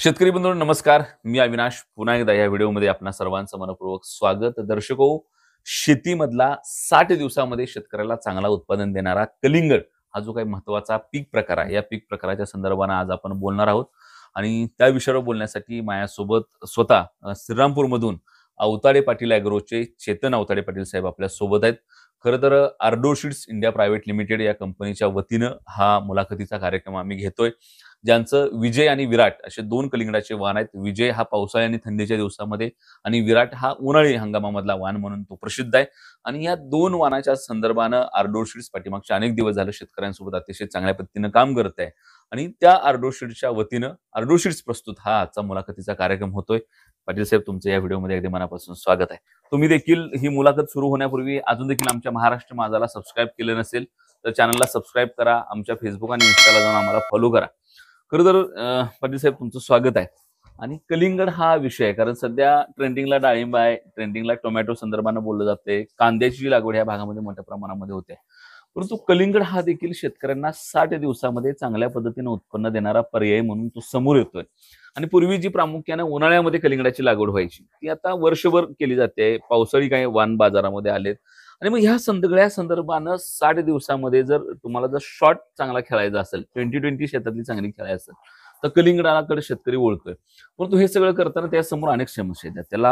शेतकरी बंधूंनो नमस्कार. मी अविनाश पुन्हा एकदा या व्हिडिओमध्ये आपणा सर्वांचं मनपूर्वक स्वागत. दर्शको, शेतीमधला 60 दिवसामध्ये शेतकऱ्याला चांगला उत्पादन देणारा कलिंगड हा जो काही महत्त्वाचा पीक प्रकार आहे, या पीक प्रकाराच्या संदर्भाने आज आपण बोलणार आहोत. आणि त्या विषयावर बोलण्यासाठी माझ्यासोबत स्वतः श्रीरामपूरमधून अवताडे पाटील ॲग्रोचे चेतन अवताडे पाटील साहेब आपल्या सोबत आहेत. खरं तर आर्डो सीड्स इंडिया प्रायव्हेट लिमिटेड या कंपनीच्या वतीनं हा मुलाखतीचा कार्यक्रम आम्ही घेतोय. ज्यांचं विजय आणि विराट असे दोन कलिंगडाचे वाण आहेत. विजय हा पावसाळी आणि थंडीच्या दिवसामध्ये आणि विराट हा उन्हाळी हंगामामधला वाण म्हणून तो प्रसिद्ध आहे. आणि या दोन वाणाच्या संदर्भानं आर्डो सीड्स पाठीमागचे अनेक दिवस झाले शेतकऱ्यांसोबत अतिशय चांगल्या पद्धतीनं काम करत आहे. आणि त्या आर्डो सीड्सच्या वतीनं आर्डो सीड्स प्रस्तुत हा आजचा मुलाखतीचा कार्यक्रम होतोय. पाटील साहेब, तुमचं या व्हिडिओमध्ये अगदी मनापासून स्वागत आहे. तुम्ही देखील ही मुलाखत सुरू होण्यापूर्वी अजून देखील आमच्या महाराष्ट्र माझाला सबस्क्राईब केलं नसेल तर चॅनलला सबस्क्राईब करा. आमच्या फेसबुक आणि इंस्टाला जाऊन आम्हाला फॉलो करा. खरं तर पाटील साहेब, तुमचं स्वागत आहे. आणि कलिंगड हा विषय आहे, कारण सध्या ट्रेंडिंगला डाळिंब आहे, ट्रेंडिंगला टोमॅटो संदर्भानं बोललं जाते, कांद्याची लागवड ह्या भागामध्ये मोठ्या प्रमाणामध्ये होते. परंतु कलिंगड हा देखील शेतकऱ्यांना 60 दिवसामध्ये चांगल्या पद्धतीने उत्पन्न देणारा पर्याय म्हणून तो समोर येतोय. आणि पूर्वी जी प्रामुख्याने उन्हाळ्यामध्ये कलिंगडाची लागवड व्हायची ती आता वर्षभर केली जाते. पावसाळी काही वाण बाजारामध्ये आलेत. आणि मग ह्या सगळ्या संदर्भानं 60 दिवसामध्ये जर तुम्हाला जर शॉट चांगला खेळायचा असेल, 20-20 शेतातली चांगली खेळायची असेल तर कलिंगडाकडे शेतकरी ओळखतोय. परंतु हे सगळं करताना त्यासमोर अनेक समस्या येतात. त्याला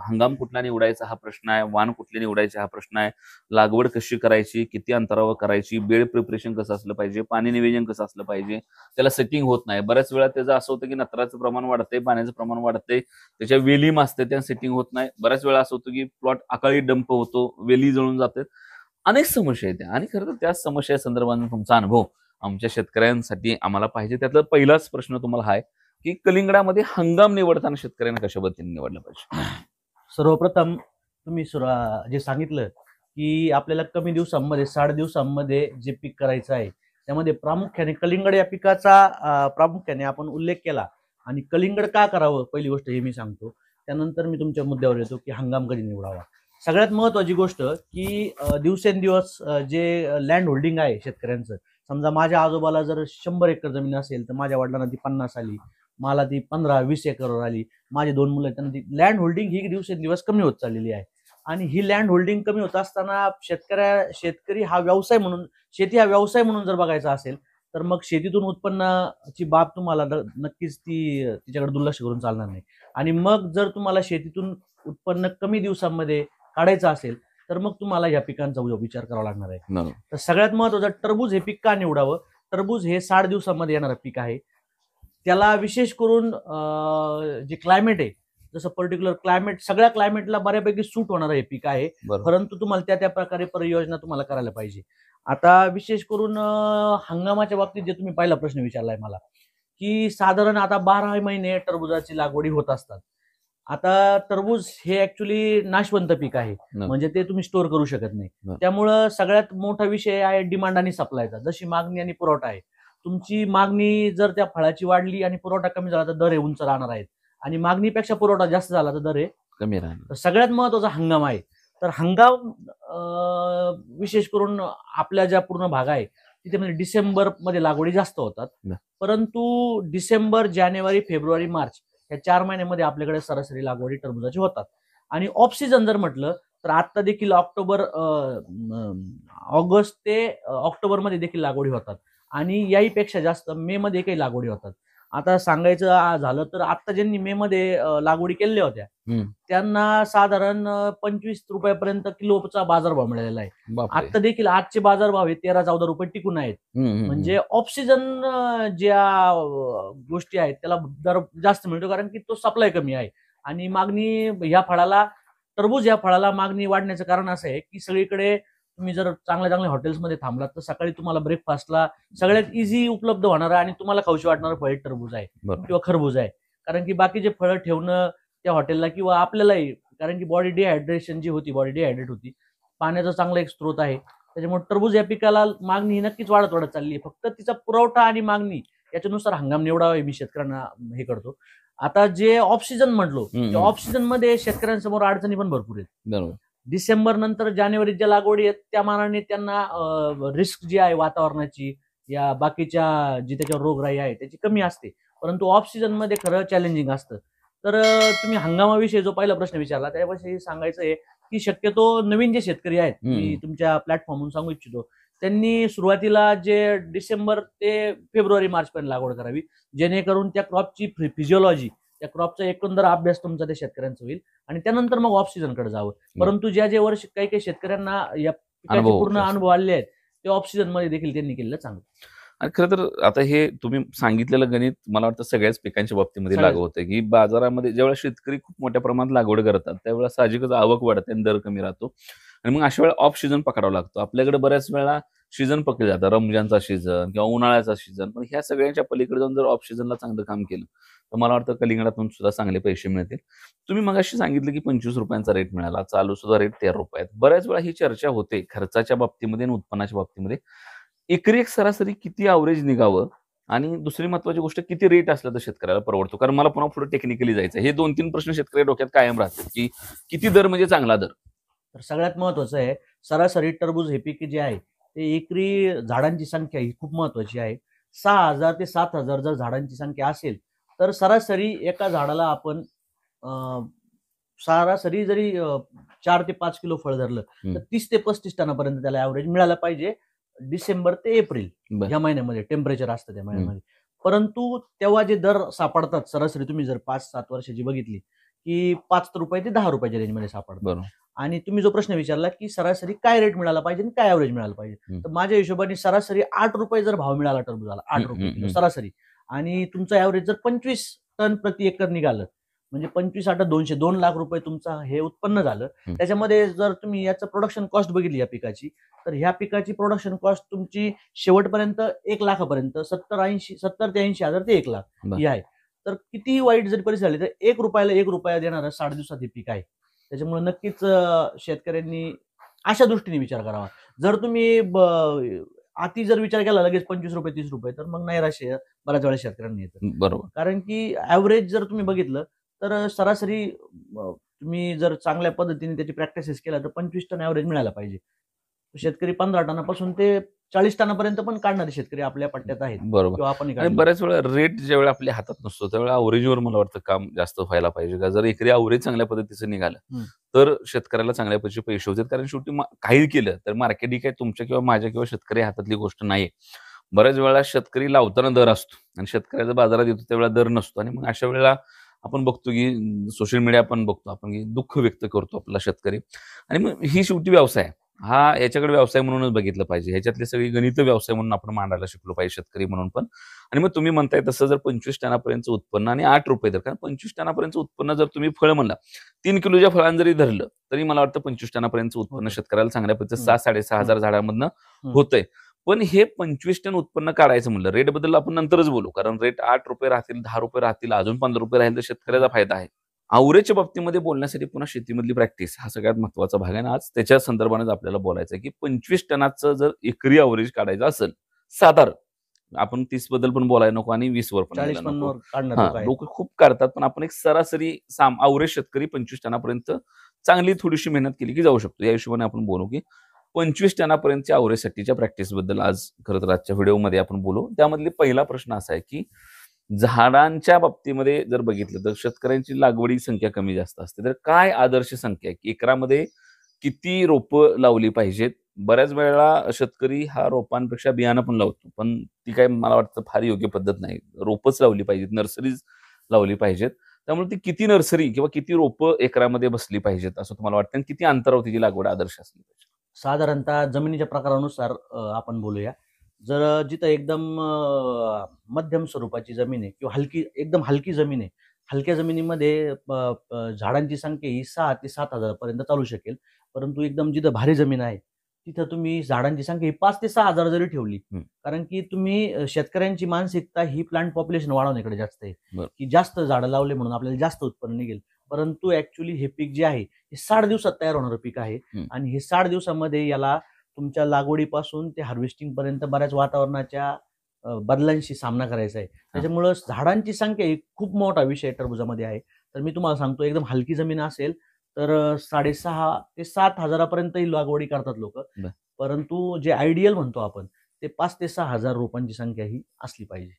हंगाम कुठला निवडायचा हा प्रश्न आहे, वाण कुठले निवडायचे हा प्रश्न आहे, लागवड कशी करायची, किती अंतरावर करायची, बेड प्रिपरेशन कसं असलं पाहिजे, पाणी नियोजन कसं असलं पाहिजे, त्याला सेटिंग होत नाही. बऱ्याच वेळा त्याचं असं होतं की नत्राचं प्रमाण वाढतंय, पाण्याचं प्रमाण वाढतंय, त्याच्या वेली मासते त्या सेटिंग होत नाही. बऱ्याच वेळा असं होतं की प्लॉट अकाळी डंप होतो, वेली जळून जातात. अनेक समस्या आहेत. आणि खरं तर त्या समस्या संदर्भात तुमचा अनुभव आमच्या शेतकऱ्यांसाठी आम्हाला पाहिजे. त्यातला पहिलाच प्रश्न तुम्हाला हा आहे की कलिंगडामध्ये हंगाम निवडताना शेतकऱ्यांना कशा पद्धतीने निवडलं पाहिजे? सर्वप्रथम तुम्ही जे सांगितलं की आपल्याला कमी दिवसांमध्ये 60 दिवसांमध्ये जे पीक करायचं आहे त्यामध्ये प्रामुख्याने कलिंगड या पिकाचा प्रामुख्याने आपण उल्लेख केला. आणि कलिंगड का करावं पहिली गोष्ट हे मी सांगतो. त्यानंतर मी तुमच्या मुद्द्यावर येतो की हंगाम कधी निवडावा. सगळ्यात महत्वाची गोष्ट की दिवसेंदिवस जे लँड होल्डिंग आहे शेतकऱ्यांचं, समजा माझ्या आजोबाला जर 100 एकर जमीन असेल तर माझ्या वडिलांना ती 50 आली, मला ती 15-20 एकरवर आली, माझे 2 मुलं आहेत त्यांना ती लँड होल्डिंग ही दिवसेंदिवस कमी होत चाललेली आहे. आणि ही लँड होल्डिंग कमी होत असताना शेतकरी हा व्यवसाय म्हणून, शेती हा व्यवसाय म्हणून जर बघायचा असेल तर मग शेतीतून उत्पन्नाची बाब तुम्हाला नक्कीच तिच्याकडे दुर्लक्ष करून चालणार नाही. आणि मग जर तुम्हाला शेतीतून उत्पन्न कमी दिवसांमध्ये काढायचं असेल तर मग तुम्हाला या पिकांचा विचार करावा लागणार आहे. तर सगळ्यात महत्वाचं टरबूज हे पीक का निवडावं? टरबूज हे 60 दिवसांमध्ये येणारं पीक आहे. त्याला विशेष करून जे क्लायमेट आहे, जसं पर्टिक्युलर क्लायमेट सगळ्या क्लायमेटला बऱ्यापैकी सूट होणारं हे पीक आहे. परंतु तुम्हाला त्या प्रकारे परियोजना तुम्हाला करायला पाहिजे. आता विशेष करून हंगामाच्या बाबतीत जे तुम्ही पहिला प्रश्न विचारलाय मला, की साधारण आता 12 महिने टरबुजाची लागवडी होत असतात. आता टरबूज हे ऍक्च्युली नाशवंत पीक आहे, म्हणजे ते तुम्ही स्टोअर करू शकत नाही. त्यामुळं सगळ्यात मोठा विषय आहे डिमांड आणि सप्लायचा. जशी मागणी आणि पुरवठा आहे, तुमची मागणी जर त्या फळाची वाढली आणि पुरवठा कमी झाला तर दर हे उंच राहणार आहेत, आणि मागणीपेक्षा पुरवठा जास्त झाला तर दर हे कमी राहणार. तर सगळ्यात महत्वाचा हंगाम आहे. तर हंगाम विशेष करून आपल्या ज्या पूर्ण भाग आहे तिथे म्हणजे डिसेंबर मध्ये लागवडी जास्त होतात. परंतु डिसेंबर, जानेवारी, फेब्रुवारी, मार्च या 4 महिन्यामध्ये आपल्याकडे सरासरी लागवडी टरबुजाची होतात. आणि ऑफ सीझन जर म्हटलं तर आता देखील ऑगस्ट ते ऑक्टोबर मध्ये देखील लागवडी होतात. आणि याहीपेक्षा जास्त मे मध्ये काही लागवडी होतात. आता सांगायचं झालं तर आता ज्यांनी मे मध्ये लागवडी केलेल्या होत्या त्यांना साधारण 25 रुपयापर्यंत किलोचा बाजारभाव मिळालेला आहे. आता देखील आजचे बाजारभाव हे 13-14 रुपये टिकून आहेत. म्हणजे ऑफ सीझन ज्या गोष्टी आहेत त्याला दर जास्त मिळतो, कारण की तो सप्लाय कमी आहे. आणि मागणी ह्या फळाला, टरबूज या फळाला मागणी वाढण्याचं कारण असं आहे की सगळीकडे तुम्ही जर चांगल्या थांबलात तर सकाळी तुम्हाला ब्रेकफास्टला सगळ्यात इझी उपलब्ध होणार आणि तुम्हाला खाऊशी वाटणारं फळ टरबूज आहे किंवा खरबूज आहे. कारण की बाकीचे फळं ठेवणं त्या हॉटेलला किंवा आपल्यालाही, कारण की बॉडी डिहायड्रेट होती, पाण्याचा चांगला एक स्रोत आहे. त्याच्यामुळे टरबूज या पिकाला मागणी ही नक्कीच वाढत चालली आहे. फक्त तिचा पुरवठा आणि मागणी याच्यानुसार हंगाम निवडावा मी शेतकऱ्यांना हे करतो. आता जे ऑफ सीझन म्हटलो, ऑफ सीझन मध्ये शेतकऱ्यांसमोर अडचणी पण भरपूर आहेत. डिसेंबर नंतर जानेवारीत ज्या लागवडी आहेत त्या मानाने त्यांना रिस्क जी आहे वातावरणाची, या बाकीच्या जी त्याच्यावर रोगराई आहे त्याची कमी असते. परंतु ऑफ सीझन मध्ये खरं चॅलेंजिंग असतं. तर तुम्ही हंगामाविषयी जो पहिला प्रश्न विचारला त्याविषयी सांगायचं आहे की शक्यतो नवीन जे शेतकरी आहेत, मी तुमच्या प्लॅटफॉर्मवरून सांगू इच्छितो, त्यांनी सुरुवातीला जे डिसेंबर ते फेब्रुवारी मार्च पर्यंत लागवड करावी, जेणेकरून त्या क्रॉपची फिजिओलॉजी, त्या क्रॉपचा एकंदर अभ्यास तुमचा त्या शेतकऱ्यांचा होईल आणि त्यानंतर मग ऑफ सीझन कडे जावं. परंतु जे वर्ष काही काही शेतकऱ्यांना या पिकाचे पूर्ण अनुभव आले आहेत ते ऑफ सीझन मध्ये देखील त्यांनी केलेलं चांगलं. आणि खरं तर आता हे तुम्ही सांगितलेलं गणित मला वाटतं सगळ्याच पिकांच्या बाबतीमध्ये लागू होतं की बाजारामध्ये ज्यावेळेला शेतकरी खूप मोठ्या प्रमाणात लागवड करतात त्यावेळेला साहजिकच आवक वाढते आणि दर कमी राहतो आणि मग अशा वेळेला ऑफ सीझन पकडावा लागतो. आपल्याकडे बऱ्याच वेळा सीझन पकडले जातं, रमजानचा सीझन किंवा उन्हाळ्याचा सीझन, पण ह्या सगळ्यांच्या पलीकडे जाऊन जर ऑफ सीझनला चांगलं काम केलं तर मला वाटतं कलिंगडातून सुद्धा चांगले पैसे मिळतील. तुम्ही मगाशी सांगितलं की 25 रुपयांचा रेट मिळाला, चालू सुद्धा रेट 13 रुपये. बऱ्याच वेळा ही चर्चा होते खर्चाच्या बाबतीमध्ये आणि उत्पन्नाच्या बाबतीमध्ये, एकरी एक सरासरी किती अवरेज निघावं आणि दुसरी महत्वाची गोष्ट किती रेट असलं तर शेतकऱ्याला परवडतो. कारण मला पुन्हा पुढे टेक्निकली जायचं, हे 2-3 प्रश्न शेतकरी डोक्यात कायम राहतात की किती दर म्हणजे चांगला दर. तर सगळ्यात महत्वाचं आहे, सरासरी टरबूज हे पीक जे आहे ते एकरी झाडांची संख्या ही खूप महत्वाची आहे. 6,000 ते 7,000 जर झाडांची संख्या असेल तर सरासरी एका झाडाला आपण सरासरी जरी 4 ते 5 किलो फळ धरलं तर 30 ते 35 टनापर्यंत त्याला ॲव्हरेज मिळायला पाहिजे डिसेंबर ते एप्रिल या महिन्यामध्ये टेम्परेचर असतं त्या महिन्यामध्ये. परंतु तेव्हा जे दर सापडतात सरासरी तुम्ही जर 5-7 वर्षाची बघितली की 5 रुपये ते 10 रुपयाच्या रेंजमध्ये सापडतात. आणि तुम्ही जो प्रश्न विचारला की सरासरी काय रेट मिळाला पाहिजे आणि काय ॲव्हरेज मिळाला पाहिजे, तर माझ्या हिशोबाने सरासरी 8 रुपये जर भाव मिळाला टरबूजाला, 8 रुपये किलो सरासरी, आणि तुमचा ॲव्हरेज जर 25 टन प्रति एकर निघालं म्हणजे 25-8 2 लाख रुपये तुमचा हे उत्पन्न झालं. त्याच्यामध्ये जर तुम्ही याचं प्रोडक्शन कॉस्ट बघितली या पिकाची, तर ह्या पिकाची प्रोडक्शन कॉस्ट तुमची शेवटपर्यंत 1 लाखापर्यंत 70 ते 80 हजार ते 1 लाख ही आहे. तर किती वाईट जरी परिस्थिती झाली तर 1 रुपयाला 1 रुपया देणारं 60 दिवसात हे पीक आहे. त्याच्यामुळे नक्कीच शेतकऱ्यांनी अशा दृष्टीने विचार करावा. जर तुम्ही अति जर विचार केला लगेच 25 रुपये 30 रुपये तर मग नैराश्य बऱ्याच वेळा शेतकऱ्यांनी येतं. बरोबर. कारण की ॲव्हरेज जर तुम्ही बघितलं तर सरासरी तुम्ही जर चांगल्या पद्धतीने त्याची प्रॅक्टिसेस केला तर 25 टन ॲव्हरेज मिळायला पाहिजे. शेतकरी 15 टनापासून ते 40 टनापर्यंत पण काढणारे शेतकरी आपल्या पट्ट्यात आहेत. बरोबर. आणि बऱ्याच वेळा रेट ज्यावेळेला आपल्या हातात नसतो त्यावेळेला अवरेजवर मला वाटतं काम जास्त व्हायला पाहिजे. का जर एकरी अवरेज चांगल्या पद्धतीचं निघालं तर शेतकऱ्याला चांगल्या पैसे होतात. कारण शेवटी काही केलं तर मार्केट ही काही तुमच्या किंवा माझ्या किंवा शेतकरी हातातली गोष्ट नाही. बऱ्याच वेळा शेतकरी लावताना दर असतो आणि शेतकऱ्याचा बाजारात येतो त्यावेळेला दर नसतो आणि मग अशा वेळेला आपण बघतो की सोशल मीडिया पण बघतो आपण की दुःख व्यक्त करतो आपला शेतकरी. आणि मग ही शेवटी व्यवसाय हा याच्याकडे व्यवसाय म्हणूनच बघितलं पाहिजे. ह्याच्यातले सगळी गणित व्यवसाय म्हणून आपण मांडायला शिकलो पाहिजे शेतकरी म्हणून पण. आणि मग तुम्ही म्हणताय तसं जर 25 टनापर्यंत उत्पन्न आणि 8 रुपये दर, कारण 25 टनापर्यंत उत्पन्न जर तुम्ही फळ म्हणला 3 किलोच्या फळांनी जरी धरलं तरी मला वाटतं 25 टनापर्यंत उत्पन्न शेतकऱ्याला चांगल्या पद्धतीचं 6-6.5 हजार झाडांमधनं होतंय. पण हे 25 टन उत्पन्न काढायचं म्हणलं, रेट बद्दल आपण नंतरच बोलू, कारण रेट 8 रुपये राहतील, 10 रुपये राहतील, अजून 15 रुपये राहील तर शेतकऱ्याचा फायदा आहे. आवरेजच्या बाबतीमध्ये बोलण्यासाठी पुन्हा शेतीमधली प्रॅक्टिस हा सगळ्यात महत्वाचा भाग आहे. आज त्याच्या संदर्भानेच आपल्याला बोलायचं आहे की 25 टनाचं जर एकरी अवरेज काढायचं असेल साधारण, आपण 30 बद्दल पण बोलायला नको आणि 20 वर पण लोक खूप काढतात, पण आपण एक सरासरी अवरेज शेतकरी 25 टनापर्यंत चांगली थोडीशी मेहनत केली की जाऊ शकतो. या हिशोबाने आपण बोलू की 25 टनापर्यंतच्या अवरेजसाठीच्या प्रॅक्टिस बद्दल आज खरं तर आजच्या व्हिडिओमध्ये आपण बोलू. त्यामधले पहिला प्रश्न असा आहे की झाडांच्या बाबतीमध्ये जर बघितलं तर शेतकऱ्यांची लागवडी संख्या कमी जास्त असते, तर काय आदर्श संख्या आहे की एकरामध्ये किती रोपं लावली पाहिजेत? बऱ्याच वेळेला शेतकरी हा रोपांपेक्षा बियाणं पण लावतो, पण ती काय मला वाटतं फार योग्य पद्धत नाही. रोपच लावली पाहिजेत, नर्सरीज लावली पाहिजेत. त्यामुळे ती किती नर्सरी किंवा किती रोपं एकरामध्ये बसली पाहिजेत असं तुम्हाला वाटतं आणि किती अंतरावर तिची लागवड आदर्श असली पाहिजे? साधारणतः जमिनीच्या प्रकारानुसार आपण बोलूया. जर जिथं एकदम मध्यम स्वरूपाची जमीन आहे किंवा एकदम हलकी जमीन आहे, हलक्या जमिनीमध्ये झाडांची संख्या ही 6 ते 7 हजार पर्यंत चालू शकेल. परंतु एकदम जिथं भारी जमीन आहे तिथं तुम्ही झाडांची संख्या ही 5 ते 6 हजार जरी ठेवली, कारण की तुम्ही शेतकऱ्यांची मानसिकता ही प्लांट पॉप्युलेशन वाढवण्याकडे जास्त आहे की जास्त झाडं लावले म्हणून आपल्याला जास्त उत्पन्न निघेल. परंतु ऍक्च्युली हे पीक जे आहे हे 60 दिवसात तयार होणारं पीक आहे आणि हे 60 दिवसामध्ये याला तुमच्या लागवडीपासून ते हार्वेस्टिंग पर्यंत बऱ्याच वातावरणाच्या बदलांशी सामना करायचा आहे. त्याच्यामुळं झाडांची संख्या ही खूप मोठा विषय टरबुजामध्ये आहे. तर मी तुम्हाला सांगतो, एकदम हलकी जमीन असेल तर 6.5 ते 7 हजारापर्यंतही लागवडी करतात लोक. परंतु जे आयडियल म्हणतो आपण ते 5 ते 6,000 रोपांची संख्या ही असली पाहिजे.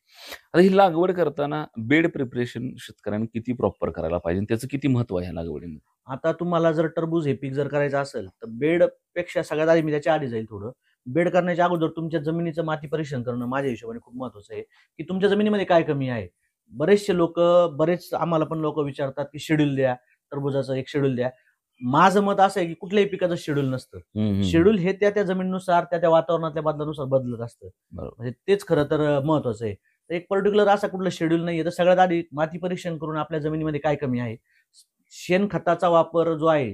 आता ही लागवड करताना बेड प्रिपरेशन शेतकऱ्यांनी किती प्रॉपर करायला पाहिजे आणि त्याचं किती महत्व आहे या लागवडीमध्ये? आता तुम्हाला जर टरबूज हे पीक जर करायचं असेल तर बेडपेक्षा सगळ्यात आधी मी त्याच्या आधी जाईल थोडं. बेड करण्याच्या अगोदर तुमच्या जमिनीचं माती परीक्षण करणं माझ्या हिशोबाने खूप महत्त्वाचं आहे, की तुमच्या जमिनीमध्ये काय कमी आहे. बरेचसे लोकं आम्हाला पण लोकं विचारतात, की शेड्यूल द्या, टरबूजाचं एक शेड्यूल द्या. माझं मत असं आहे, की कुठल्याही पिकाचं शेड्यूल नसतं. शेड्यूल हे त्या जमिनीनुसार, त्या वातावरणातल्या बदलानुसार बदलत असतं. बरोबर. म्हणजे तेच खरं तर महत्त्वाचं आहे. तर एक पर्टिक्युलर असा कुठलं शेड्यूल नाहीये. तर सगळ्यात आधी माती परीक्षण करून आपल्या जमिनीमध्ये काय कमी आहे. शेणखताचा वापर जो आहे,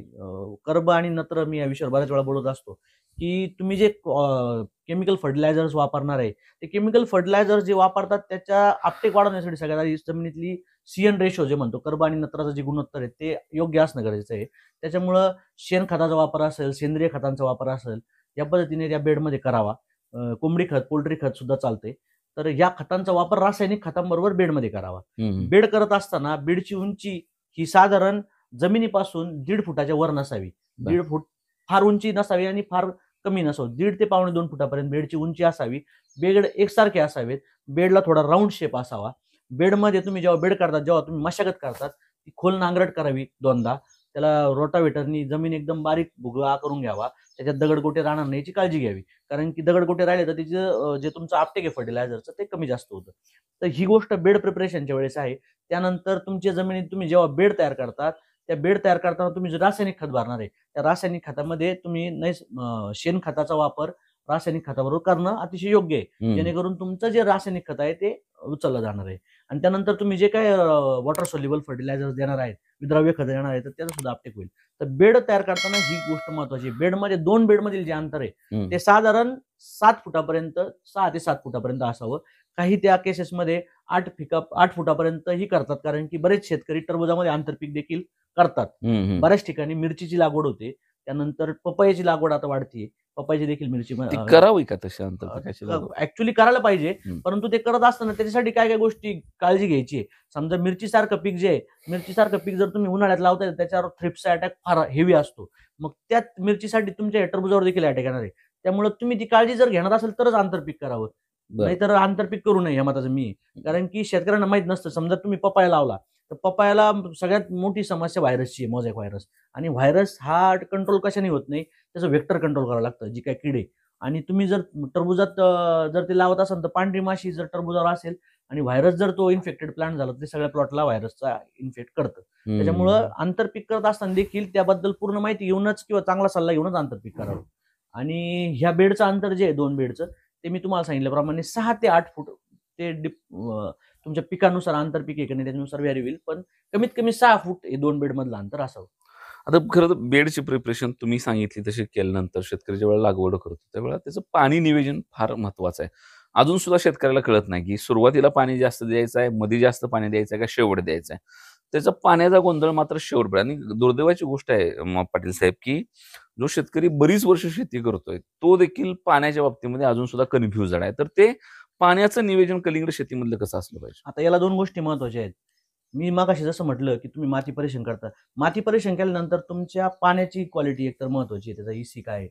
कर्ब आणि नत्र, मी या विषयावर बऱ्याच वेळा बोलत असतो, की तुम्ही जे केमिकल फर्टिलायझर्स वापरणार आहे, ते केमिकल फर्टिलायझर जे वापरतात त्याच्या आपटेक वाढवण्यासाठी सगळ्यात आधी जमिनीतली CN रेशो जे म्हणतो, कर्ब आणि नत्राचं जे गुणोत्तर आहे ते योग्य असणं गरजेचं आहे. त्याच्यामुळं शेणखताचा वापर असेल, सेंद्रिय खतांचा वापर असेल, या पद्धतीने त्या बेडमध्ये करावा. कोंबडी खत, पोल्ट्री खत सुद्धा चालते. तर या खतांचा वापर रासायनिक खतांबरोबर बेडमध्ये करावा. बेड करत असताना बेडची उंची ही साधारण जमिनीपासून 1.5 फुटाच्या वर नसावी. 1.5 फूट फार उंची नसावी आणि फार कमी नसावी. 1.5 ते 2.5 फुटापर्यंत बेडची उंची असावी. बेड एकसारखे असावेत. बेडला थोडा राऊंड शेप असावा. बेडमध्ये तुम्ही जेव्हा बेड करतात, जेव्हा तुम्ही मशागत करतात, ती खोल नांगरट करावी 2दा. त्याला रोटावेटरनी जमीन एकदम बारीक भुगळा करून घ्यावा. त्याच्यात दगडगोटे राहणार नाही याची काळजी घ्यावी. कारण की दगडगोटे राहिले तर तिचं जे तुमचं आपटेक आहे फर्टिलायझरचं ते कमी जास्त होतं. तर ही गोष्ट बेड प्रिपरेशनच्या वेळेस आहे. त्यानंतर तुमच्या जमिनीत तुम्ही जेव्हा बेड तयार करतात, त्या बेड तयार करताना तुम्ही जे रासायनिक खत भरणार आहे, त्या रासायनिक खतामध्ये तुम्ही शेणखताचा वापर रासायनिक खताबरोबर करणं अतिशय योग्य आहे. जेणेकरून तुमचं जे रासायनिक खत आहे ते उचललं जाणार आहे. आणि त्यानंतर तुम्ही जे काय वॉटर सोल्युबल फर्टिलायझर देणार आहेत, विद्राव्य खत देणार आहे, तर त्याचं सुद्धा अपटेक होईल. तर बेड तयार करताना ही गोष्ट महत्वाची आहे. बेडमध्ये 2 बेडमधील जे अंतर आहे ते साधारण 7 फुटापर्यंत, 6 ते 7 फुटापर्यंत असावं. काही त्या केसेसमध्ये 8 फुटापर्यंतही करतात, कारण की बरेच शेतकरी टरबुजामध्ये आंतरपीक देखील करतात. बऱ्याच ठिकाणी मिरचीची लागवड होते. त्यानंतर पपईची लागवड आता वाढतीये. पपईची देखील मिरची करावी का तशी आंतरपिकाची लागवड? ऍक्च्युली करायला पाहिजे, परंतु ते करत असताना त्याच्यासाठी काय काय गोष्टी काळजी घ्यायची आहे. समजा मिरचीसारखं पीक जे आहे, मिरचीसारखं पीक जर तुम्ही उन्हाळ्यात लावताय, त्याच्यावर थ्रिप्सचा अटॅक फार हेवी असतो. मग त्यात मिरचीसाठी तुमच्या टरबुजावर देखील अटॅक येणार आहे. त्यामुळे तुम्ही ती काळजी जर घेणार असेल तरच आंतरपीक करावं. नाहीतर आंतरपीक करू नये, या मताचं मी. कारण की शेतकऱ्यांना माहित नसतं. समजा तुम्ही पपाया लावला, तर पपायाला सगळ्यात मोठी समस्या व्हायरसची आहे, मोझॅक व्हायरस. आणि व्हायरस हा कंट्रोल कशाने होत नाही, त्याचं व्हेक्टर कंट्रोल करावं लागतं, जी काय किडे. आणि तुम्ही जर टरबुजात जर ते लावत असाल तर पांढरी माशी जर टरबुजावर असेल आणि व्हायरस जर तो इन्फेक्टेड प्लांट झाला, तर ते सगळ्या प्लॉटला व्हायरसचा इन्फेक्ट करतं. त्याच्यामुळं आंतरपीक करत असताना देखील त्याबद्दल पूर्ण माहिती घेऊनच किंवा चांगला सल्ला घेऊनच आंतरपीक करावं. आणि ह्या बेडचं अंतर जे आहे 2 बेडचं, ते मी तुम्हाला सांगितल्याप्रमाणे 6 ते 8 फूट ते तुमच्या पिकानुसार आंतरपीक आहे की नाही त्याच्यानुसार व्हॅरी होईल, पण कमीत कमी 6 फूट हे 2 बेडमधलं अंतर असावं. आता खरं तर बेडची प्रिपरेशन तुम्ही सांगितली तशी केल्यानंतर शेतकरी ज्यावेळेला लागवड करतो त्यावेळेला त्याचं पाणी नियोजन फार महत्वाचं आहे. अजून सुद्धा शेतकऱ्याला कळत नाही की सुरुवातीला पाणी जास्त द्यायचं आहे, मध्ये जास्त पाणी द्यायचं आहे का शेवट द्यायचं आहे. त्याचा पाण्याचा गोंधळ मात्र शेवटपर्यंत. आणि दुर्दैवाची गोष्ट आहे पाटील साहेब, की जो शेतकरी बरीच वर्ष शेती करतोय तो देखील पाण्याच्या बाबतीमध्ये अजून सुद्धा कन्फ्युजड आहे. तर ते पाण्याचं नियोजन कलिंगड शेतीमधलं कसं असलं पाहिजे? आता याला 2 गोष्टी महत्वाच्या आहेत. मी मगाशी जसं म्हटलं, की तुम्ही माती परीक्षण करता. माती परीक्षण केल्यानंतर तुमच्या पाण्याची क्वालिटी एकतर महत्वाची आहे, त्याचा EC काय आहे.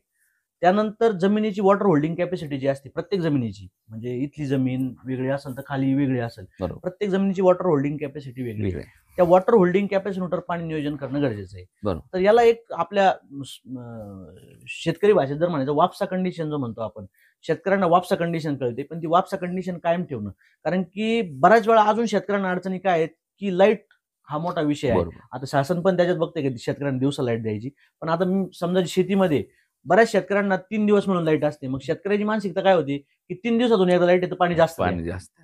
त्यानंतर जमिनीची वॉटर होल्डिंग कॅपॅसिटी जी असते प्रत्येक जमिनीची, म्हणजे इथली जमीन वेगळी असेल तर खाली वेगळी असेल. प्रत्येक जमिनीची वॉटर होल्डिंग कॅपॅसिटी वेगळी आहे. त्या वॉटर होल्डिंग कॅपॅसिटीनुसार पाणी नियोजन करणं गरजेचं आहे. तर याला एक आपल्या शेतकरी भाषेत जर म्हणायचं वापसा कंडिशन जो म्हणतो आपण, शेतकऱ्यांना वापसा कंडिशन कळते, पण ती वापसा कंडिशन कायम ठेवणं. कारण की बऱ्याच वेळा अजून शेतकऱ्यांना अडचणी काय आहेत, की लाईट हा मोठा विषय आहे. आता शासन पण त्याच्यात बघते की शेतकऱ्यांना दिवसा लाईट द्यायची, पण आता समजा शेतीमध्ये बऱ्याच शेतकऱ्यांना 3 दिवस म्हणून लाईट असते. मग शेतकऱ्याची मानसिकता काय होती, की 3 दिवसातून एकदा लाईट येतं, पाणी जास्त.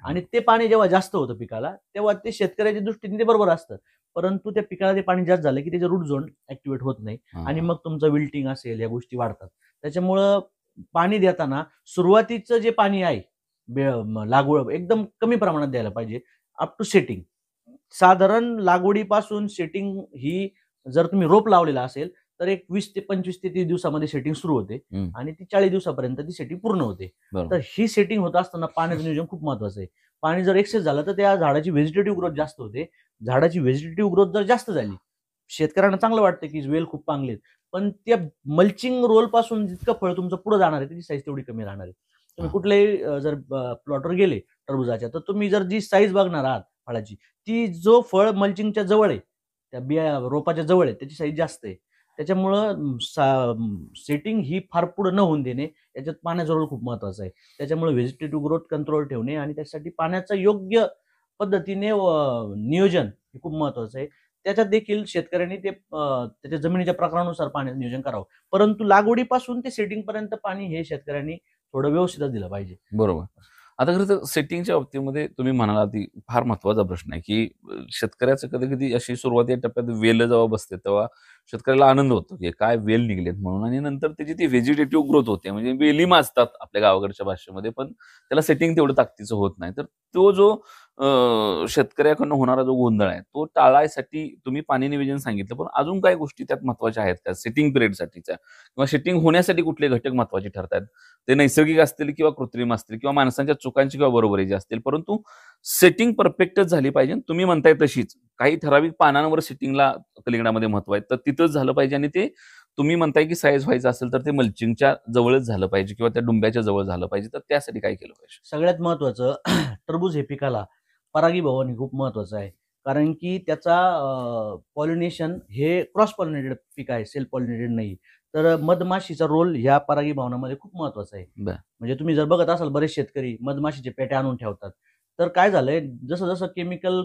आणि ते पाणी जेव्हा जास्त होतं पिकाला, तेव्हा ते शेतकऱ्याच्या दृष्टीने ते बरोबर असतं. परंतु त्या पिकाला ते पाणी जास्त झालं की त्याचे रूट झोन ऍक्टिव्हेट होत नाही आणि मग तुमचं विल्टिंग असेल, या गोष्टी वाढतात. त्याच्यामुळं पाणी देताना सुरुवातीचं जे पाणी आहे लागवड एकदम कमी प्रमाणात द्यायला पाहिजे, अप टू सेटिंग. साधारण लागवडीपासून सेटिंग ही जर तुम्ही रोप लावलेला असेल तर एक 20 ते 25 ते 30 दिवसामध्ये सेटिंग सुरू होते आणि ती 40 दिवसापर्यंत ती सेटिंग पूर्ण होते. तर ही सेटिंग होत असताना पाण्याचं नियोजन खूप महत्वाचं आहे. पाणी जर एक्सेस झालं तर त्या झाडाची व्हेजिटेटिव्ह ग्रोथ जास्त होते. झाडाची व्हेजिटेटिव्ह ग्रोथ जर जास्त झाली, शेतकऱ्यांना चांगलं वाटतं की वेल खूप चांगले आहेत, पण त्या मल्चिंग रोल पासून जितकं फळ तुमचं पुढे जाणार आहे त्याची साईज तेवढी कमी राहणार आहे. तुम्ही कुठल्याही जर प्लॉटवर गेले टरबुजाच्या, तर तुम्ही जर जी साईज बघणार आहात फळाची, ती जो फळ मल्चिंगच्या जवळ आहे, त्या बिया रोपाच्या जवळ आहे, त्याची साईज जास्त आहे. त्याच्यामुळं सेटिंग ही फार पुढं न होऊन देणे, याच्यात पाण्याचा रोल खूप महत्वाचा आहे. त्याच्यामुळे व्हेजिटेटिव्ह ग्रोथ कंट्रोल ठेवणे आणि त्यासाठी पाण्याचं योग्य पद्धतीने नियोजन हे खूप महत्वाचं आहे. त्याच्यात देखील शेतकऱ्यांनी ते त्याच्या जमिनीच्या प्रकारानुसार पाण्याचं नियोजन करावं. परंतु लागवडीपासून ते सेटिंगपर्यंत पाणी हे शेतकऱ्यांनी थोडं व्यवस्थितच दिलं पाहिजे. बरोबर. आता खरं तर सेटिंगच्या बाबतीमध्ये तुम्ही म्हणाला ती फार महत्वाचा प्रश्न आहे, की शेतकऱ्याचं कधी-कधी अशी सुरुवातीच्या टप्प्यात वेल जेव्हा बसते, तेव्हा शेतकऱ्याला आनंद होतो, की काय वेल निघलेत म्हणून आणि नंतर त्याची ती व्हेजिटेटिव्ह ग्रोथ होते. म्हणजे वेली माजतात आपल्या गावाकडच्या भाषेमध्ये, पण त्याला सेटिंग तेवढं ताकदीचं होत नाही. तर तो जो शेतकऱ्याकडनं होणारा जो गोंधळ आहे, तो टाळायसाठी तुम्ही पाणी नियोजन सांगितलं, पण अजून काही गोष्टी त्यात महत्वाच्या आहेत का? सेटिंग पिरियडसाठीच्या किंवा सेटिंग होण्यासाठी कुठले घटक महत्वाचे ठरतात? ते नैसर्गिक असतील किंवा कृत्रिम असतील किंवा माणसांच्या चुकांची किंवा बरोबरीची असतील, परंतु सेटिंग परफेक्टच झाली पाहिजे. तुम्ही म्हणताय तशीच काही ठराविक पानांवर सेटिंगला कलिंगडामध्ये महत्व आहे, तर तिथंच झालं पाहिजे आणि ते तुम्ही म्हणताय की साईज व्हायचं असेल तर ते मल्चिंगच्या जवळच झालं पाहिजे किंवा त्या डुंब्याच्या जवळ झालं पाहिजे. तर त्यासाठी काय केलं पाहिजे? सगळ्यात महत्वाचं टरबूज हे पिकाला परागीभवन हे खूप महत्वाचं आहे. कारण की त्याचा पॉलिनेशन हे क्रॉस पॉलिनेटेड पीक आहे, सेल्फ पॉलिनेटेड नाही. तर मधमाशीचा रोल ह्या परागीभवनामध्ये खूप महत्वाचा आहे. बरं. म्हणजे तुम्ही जर बघत असाल बरेच शेतकरी मधमाशीचे पेट्या आणून ठेवतात. तर काय झालंय, जसं जसं केमिकल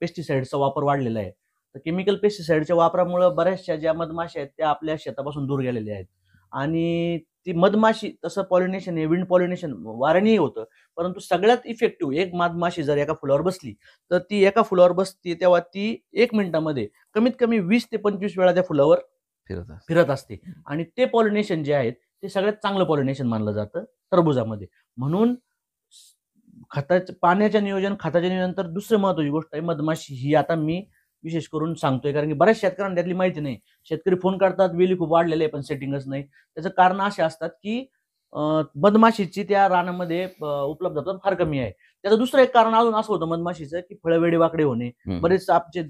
पेस्टिसाइडचा वापर वाढलेला आहे, तर केमिकल पेस्टिसाइडच्या वापरामुळे बऱ्याचशा ज्या मधमाशा आहेत त्या आपल्या शेतापासून दूर गेलेल्या आहेत. आणि ती मधमाशी तसं पॉलिनेशन हे विंड पॉलिनेशन वाऱ्यानेही होतं. परंतु सगळ्यात इफेक्टिव्ह एक मधमाशी जर एका फुलावर बसली, तर ती एका फुलावर बसते तेव्हा ती 1 मिनिटामध्ये कमीत कमी 20 ते 25 वेळा त्या फुलावर फिरत असतं. फिरत असते. आणि ते पॉलिनेशन जे आहे ते सगळ्यात चांगलं पॉलिनेशन मानलं जातं टरबुजामध्ये. म्हणून पाण्याच्या नियोजन, खताच्या नियोजन, तर दुसरी महत्वाची गोष्ट आहे मधमाशी ही आता मी विशेष करून सांगतोय, कारण की बऱ्याच शेतकऱ्यांना त्यातली माहिती नाही. शेतकरी फोन करतात, वेली खूप वाढलेले आहे पण सेटिंगच नाही. त्याचं कारण असे असतात की मधमाशीची त्या रानामध्ये उपलब्धता फार कमी आहे. त्याचं दुसरं एक कारण अजून असं होतं मधमाशीचं, की फळं वेडेवाकडे होणे. बरेच आमचे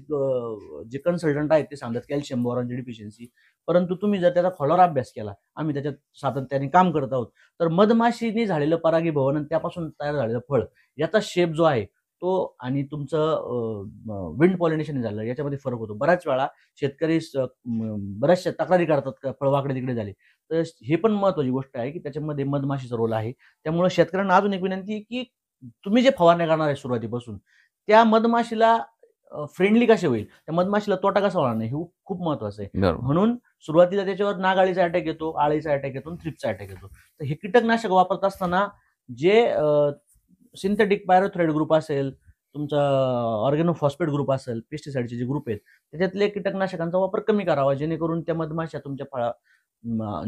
जे कन्सल्टंट आहेत ते सांगतात कॅल्शियम बोरॉनची डिफिशियन्सी. परंतु तुम्ही जर त्याचा खोलवर अभ्यास केला, आम्ही त्याच्यात सातत्याने काम करत आहोत, तर मधमाशीने झालेलं परागीभवन आणि त्यापासून तयार झालेलं फळ याचा शेप जो आहे तो आणि तुमचं विंड पॉलिनेशन झालं याच्यामध्ये फरक होतो. बऱ्याच वेळा शेतकरी बऱ्याचशा तक्रारी करतात का फळ वाकडे तिकडे झाले. तर हे पण महत्वाची गोष्ट आहे की त्याच्यामध्ये मधमाशीचा रोल आहे. त्यामुळे शेतकऱ्यांना अजून एक विनंती आहे की तुम्ही जे फवारण्या करणार आहे सुरुवातीपासून, त्या मधमाशीला फ्रेंडली कसे होईल, त्या मधमाशीला तोटा कसा होणार नाही, हे खूप महत्वाचं आहे. बरोबर. म्हणून सुरुवातीला त्याच्यावर नागाळीचा अटॅक येतो, आळीचा अटॅक येतो, थ्रिप्सचा अटॅक येतो. तर हे कीटकनाशक वापरत असताना जे सिंथेटिक पायरोथ्रेड ग्रुप असेल, तुमचा ऑर्गेनोफॉस्फेट ग्रुप असेल, पेस्टिसाइडचे जे ग्रुप आहेत, त्याच्यातले कीटकनाशकांचा वापर कमी करावा, जेणेकरून त्या मधमाशा तुमच्या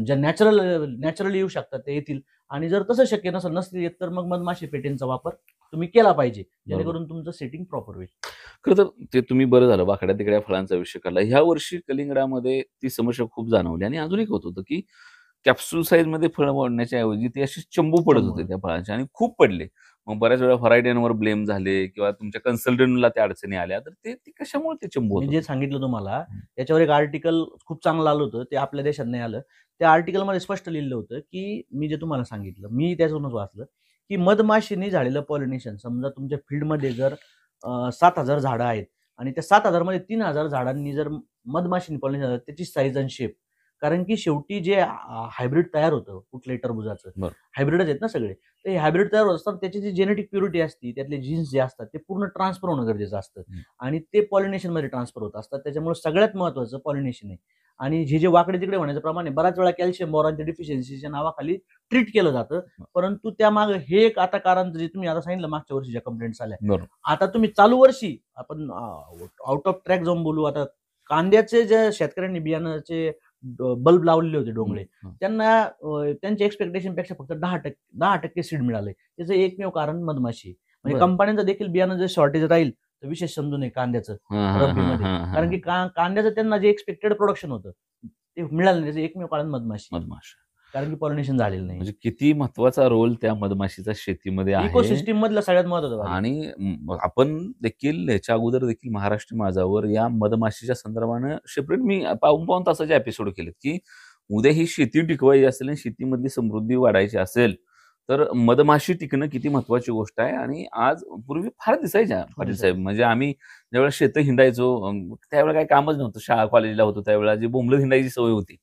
ज्या नॅचरली येऊ शकतात ते येतील. आणि जर तसं शक्य नसतील येत, तर मग मधमाशी पेटींचा वापर तुम्ही केला पाहिजे, जेणेकरून तुमचं सेटिंग प्रॉपर होईल. खरं तर ते तुम्ही बरं झालं वाकड्या तिकड्या फळांचा विषय काढला. ह्या वर्षी कलिंगडामध्ये ती समस्या खूप जाणवली आणि अजून एक होत होतं की कॅप्सूल साईज मध्ये फळं वाढण्याच्या ऐवजी ते अशी चंबू पडत चंबू. होते त्या फळांचे आणि खूप पडले. मग बऱ्याच वेळा व्हरायटीवर ब्लेम झाले किंवा तुमच्या कन्सल्टंटला त्या अडचणी आल्या. तर ते कशामुळे ते चंबू मी होत जे होते? सांगितलं तुम्हाला त्याच्यावर एक आर्टिकल खूप चांगलं आलं होतं, ते आपल्या देशात नाही आलं. त्या आर्टिकलमध्ये स्पष्ट लिहिलं होतं की मी जे तुम्हाला सांगितलं, मी त्याच्यावरूनच वाचलं की मधमाशीने झालेलं पॉलिनेशन, समजा तुमच्या फील्डमध्ये जर 7,000 झाडं आहेत आणि त्या 7,000 मध्ये 3,000 झाडांनी जर मधमाशीने पॉलिनेशन झालं, त्याची साईज आणि शेप, कारण की शेवटी जे हायब्रिड तयार होतं कुठल्याही टरबुजाचं, बरं. हायब्रिडच आहेत ना सगळे, तर हे हायब्रिड तयार होत असतात, त्याची जी जेनेटिक प्युरिटी असते, त्यातले जीन्स जे असतात ते पूर्ण ट्रान्सफर होणं गरजेचं असतं आणि ते पॉलिनेशन मध्ये ट्रान्सफर होत असतात. त्याच्यामुळे सगळ्यात महत्वाचं पॉलिनेशन आहे. आणि हे जे वाकडे तिकडे होण्याचं प्रमाण आहे, बऱ्याच वेळा कॅल्शियम बोरॉनच्या डिफिशियन्सीच्या नावाखाली ट्रीट केलं जातं. परंतु त्यामागे हे एक आता कारण, जे तुम्ही आता सांगितलं मागच्या वर्षी ज्या कंप्लेंट्स आल्या, बरोबर. आता तुम्ही चालू वर्षी आपण आउट ऑफ ट्रॅक जाऊन बोलू. आता कांद्याचे जे शेतकऱ्यांनी बियाणाचे बल्ब लावलेले होते डोंगळे, त्यांना त्यांच्या एक्सपेक्टेशन पेक्षा फक्त 10% सीड मिळाले. त्याचं एकमेव कारण मधमाशी. म्हणजे बरं. कंपन्यांचं देखील बियाणं जर शॉर्टेज राहील तर विशेष समजू नये कांद्याचं रब्बीमध्ये, कारण की कांद्याचं त्यांना जे एक्सपेक्टेड प्रोडक्शन होतं ते मिळालं नाही. त्याचं एकमेव कारण मधमाशी, कारण की पॉलिनेशन झालेलं नाही. म्हणजे किती महत्वाचा रोल त्या मधमाशीचा शेतीमध्ये आहे. इकोसिस्टीम मधला सगळ्यात महत्वाचा भाग आहे. आणि आपण देखील ह्याच्या अगोदर देखील महाराष्ट्र माझावर या मधमाशीच्या संदर्भानं सेपरेट मी पाऊन तासाचे एपिसोड केलेत की उद्या ही शेती टिकवायची असेल आणि शेतीमधली समृद्धी वाढायची असेल तर मधमाशी टिकणं किती महत्वाची गोष्ट आहे. आणि आज पूर्वी फार दिसायच्या पाटील साहेब. म्हणजे आम्ही ज्यावेळेला शेतं हिंडायचो, त्यावेळेला काही कामच नव्हतं, शाळा कॉलेजला होतो त्यावेळेला जी बोंबलत हिंडायची सवय होती,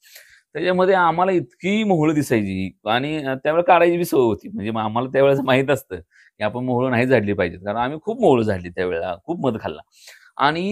त्याच्यामध्ये आम्हाला इतकी मोहळं दिसायची आणि त्यावेळेला काढायची बी सवय होती. म्हणजे मग आम्हाला त्यावेळेस माहीत असतं की आपण मोहळं नाही झाडली पाहिजेत, कारण आम्ही खूप मोहळं झाडली त्यावेळेला, खूप मध खाल्ला. आणि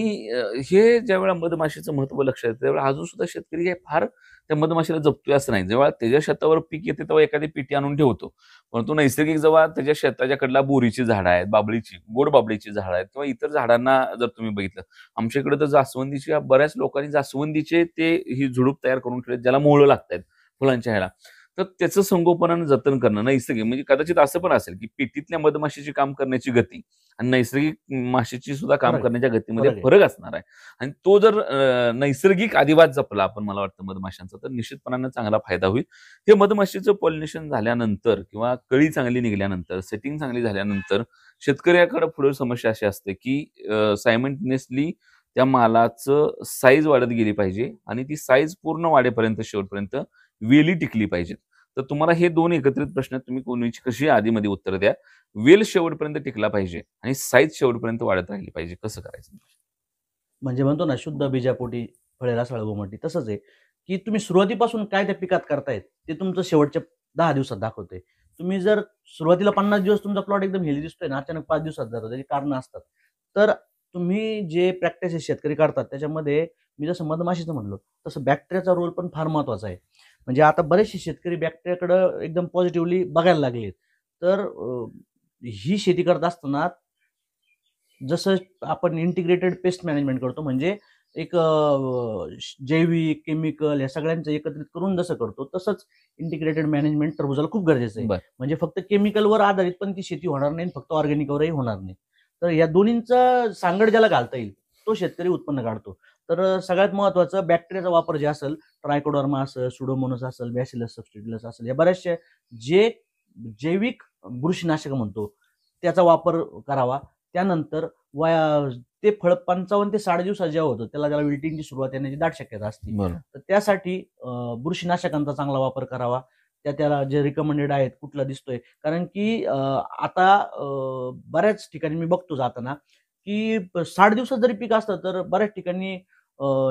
हे ज्यावेळेला मधमाशीचं महत्त्व लक्षात येतं, त्यावेळेला अजून सुद्धा शेतकरी हे फार त्या मधमाशीला जपतोय असं नाही. जेव्हा त्याच्या शेतावर पीक येते तेव्हा एखादी पेटी आणून ठेवतो. परंतु नैसर्गिक जेव्हा त्याच्या शेताच्या कडला बोरीची झाडं आहेत, बाबळीची, गोड बाबळीची झाडं आहेत किंवा इतर झाडांना जर तुम्ही बघितलं, आमच्या इकडे तर जास्वंदीच्या बऱ्याच लोकांनी जास्वंदीचे ते ही झुडूप तयार करून ठेवले, ज्याला मोहळं लागतायत फुलांच्या ह्याला. तर त्याचं संगोपन आणि जतन करणं नैसर्गिक, म्हणजे कदाचित असं पण असेल की पेटीतल्या मधमाशीची काम करण्याची गती आणि नैसर्गिक माशीची सुद्धा काम फरक आहे. करण्याच्या गतीमध्ये फरक आहे. फरक असणार आहे. आणि तो जर नैसर्गिक अधिवास जपला आपण, मला वाटतं मधमाशांचा, तर निश्चितपणाने चांगला फायदा होईल. हे मधमाशीचं पॉलिनेशन झाल्यानंतर किंवा कळी चांगली निघाल्यानंतर, सेटिंग चांगली झाल्यानंतर शेतकऱ्याकडे पुढे समस्या अशी असते की सायमल्टेनियसली त्या मालाचं साईज वाढत गेली पाहिजे आणि ती साईज पूर्ण वाढेपर्यंत शेवटपर्यंत वेली टिकली पाहिजेत. तर तुम्हाला हे दोन एकत्रित प्रश्न तुम्ही कोणीची कशी आधीमध्ये उत्तर द्या. वेल शेवटपर्यंत टिकला पाहिजे आणि साईज शेवटपर्यंत वाढत राहिली पाहिजे. कसं करायचं? म्हणजे म्हणतो ना, शुद्ध बीजापोटी फळे रसाळ गोमटी. तसंच आहे की तुम्ही सुरुवातीपासून काय त्या पिकात करतायत ते तुमचं शेवटच्या 10 दिवसात दाखवतंय. तुम्ही जर सुरुवातीला 50 दिवस तुमचा प्लॉट एकदम हेल्दी दिसतोय ना, अचानक 5 दिवसात जातो, त्याची कारणं असतात. तर तुम्ही जे प्रॅक्टिसेस शेतकरी करतात त्याच्यामध्ये मी जसं मधमाशीचं म्हणलो, तसं बॅक्टेरियाचा रोल पण फार महत्वाचा आहे. म्हणजे आता बरेचसे शेतकरी बॅक्टेरियाकडे एकदम पॉझिटिव्हली बघायला लागलेत. तर ही शेती करत असताना जसं आपण इंटिग्रेटेड पेस्ट मॅनेजमेंट करतो, म्हणजे एक जैविक, केमिकल या सगळ्यांचं एकत्रित करून जसं करतो, तसंच इंटिग्रेटेड मॅनेजमेंट टरबूजाला खूप गरजेचं आहे. बरं. म्हणजे फक्त केमिकलवर आधारित पण ती शेती होणार नाही, फक्त ऑर्गॅनिकवरही होणार नाही. तर या दोन्हींचा सांगड ज्याला घालता येईल, तो शेतकरी उत्पन्न काढतो. तर सगळ्यात महत्त्वाचं बॅक्टेरियाचा वापर जे असेल, ट्रायकोडर्मा असेल, सुडोमोनास असेल, बॅसिलस सबटिलिस असेल, या बऱ्याचशा जे जैविक बुरशीनाशक म्हणतो, त्याचा वापर करावा. त्यानंतर ते फळ 55 ते 60 दिवसात जेव्हा होतं, त्याला विल्टिंगची सुरुवात येण्याची दाट शक्यता असते. तर त्यासाठी बुरशीनाशकांचा चांगला वापर करावा. त्याला जे रिकमेंडेड आहेत, कुठला दिसतोय, कारण की आता बऱ्याच ठिकाणी मी बघतो जाताना की 60 दिवसात जरी पीक असतं तर बऱ्याच ठिकाणी